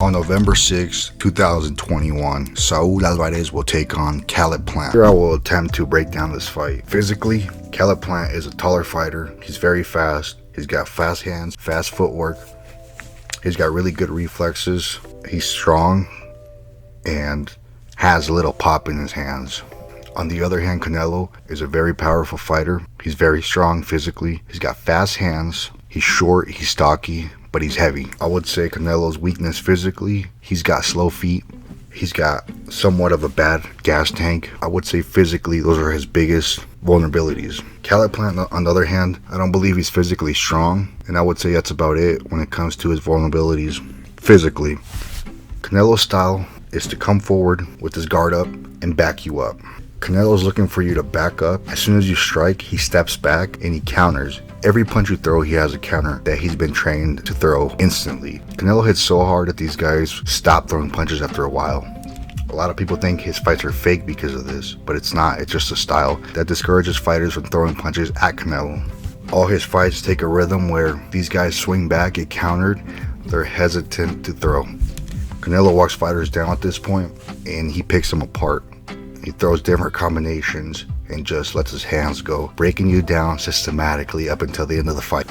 On November 6, 2021, Saul Alvarez will take on Caleb Plant. Here I will attempt to break down this fight. Physically, Caleb Plant is a taller fighter. He's very fast. He's got fast hands, fast footwork. He's got really good reflexes. He's strong and has a little pop in his hands. On the other hand, Canelo is a very powerful fighter. He's very strong physically. He's got fast hands. He's short, he's stocky, but he's heavy. I would say Canelo's weakness physically, he's got slow feet. He's got somewhat of a bad gas tank. I would say physically, those are his biggest vulnerabilities. Caleb Plant, on the other hand, I don't believe he's physically strong, and I would say that's about it when it comes to his vulnerabilities physically. Canelo's style is to come forward with his guard up and back you up. Canelo's looking for you to back up. As soon as you strike, he steps back and he counters. Every punch you throw, he has a counter that he's been trained to throw instantly. Canelo hits so hard that these guys stop throwing punches after a while. A lot of people think his fights are fake because of this, but it's not. It's just a style that discourages fighters from throwing punches at Canelo. All his fights take a rhythm where these guys swing back, get countered, they're hesitant to throw. Canelo walks fighters down at this point and he picks them apart. He throws different combinations and just lets his hands go, breaking you down systematically up until the end of the fight.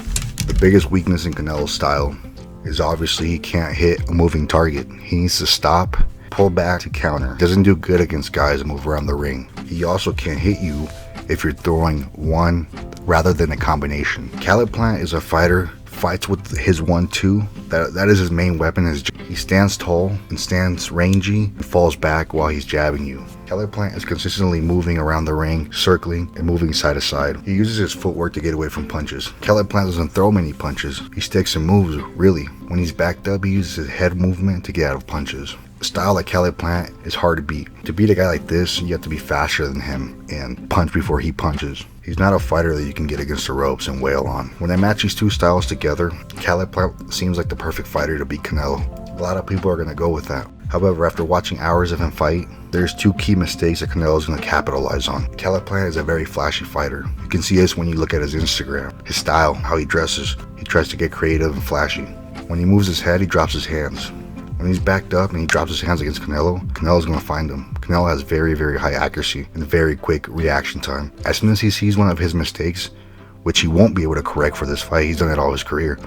The biggest weakness in Canelo's style is obviously he can't hit a moving target. He needs to stop, pull back to counter. Doesn't do good against guys that move around the ring. He also can't hit you if you're throwing one rather than a combination. Caleb Plant is a fighter, fights with his 1-2. That is his main weapon. He stands tall and stands rangy and falls back while he's jabbing you. Caleb Plant is consistently moving around the ring, circling and moving side to side. He uses his footwork to get away from punches. Caleb Plant doesn't throw many punches. He sticks and moves, really. When he's backed up, he uses his head movement to get out of punches. A style like Caleb Plant is hard to beat. To beat a guy like this, you have to be faster than him and punch before he punches. He's not a fighter that you can get against the ropes and wail on. When I match these two styles together, Caleb Plant seems like the perfect fighter to beat Canelo. A lot of people are going to go with that. However, after watching hours of him fight, there's two key mistakes that Canelo is going to capitalize on. Caleb Plant is a very flashy fighter. You can see this when you look at his Instagram. His style, how he dresses, he tries to get creative and flashy. When he moves his head, he drops his hands. When he's backed up and he drops his hands against Canelo, Canelo's going to find him. Canelo has very, very high accuracy and very quick reaction time. As soon as he sees one of his mistakes, which he won't be able to correct for this fight, he's done it all his career,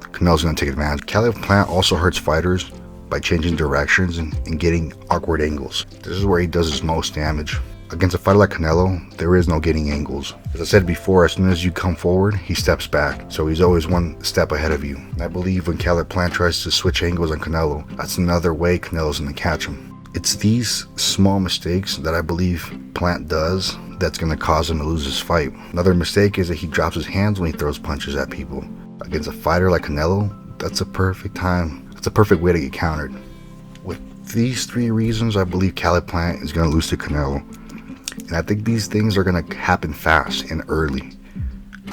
Canelo's going to take advantage. Caleb Plant also hurts fighters by changing directions and getting awkward angles. This is where he does his most damage. Against a fighter like Canelo, there is no getting angles. As I said before, as soon as you come forward, he steps back. So he's always one step ahead of you. And I believe when Caleb Plant tries to switch angles on Canelo, that's another way Canelo's going to catch him. It's these small mistakes that I believe Plant does that's going to cause him to lose his fight. Another mistake is that he drops his hands when he throws punches at people. Against a fighter like Canelo, that's a perfect time. It's a perfect way to get countered. With these three reasons, I believe Caleb Plant is going to lose to Canelo. And I think these things are going to happen fast and early.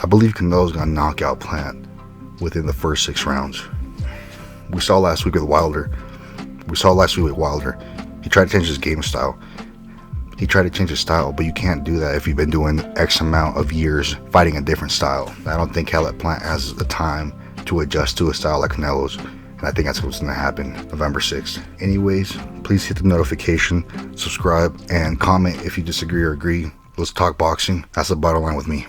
I believe Canelo's going to knock out Plant within the first 6 rounds. We saw last week with Wilder. He tried to change his game style. He tried to change his style, but you can't do that if you've been doing X amount of years fighting a different style. I don't think Caleb Plant has the time to adjust to a style like Canelo's. And I think that's what's going to happen November 6th. Anyways, please hit the notification, subscribe, and comment if you disagree or agree. Let's talk boxing. That's the bottom line with me.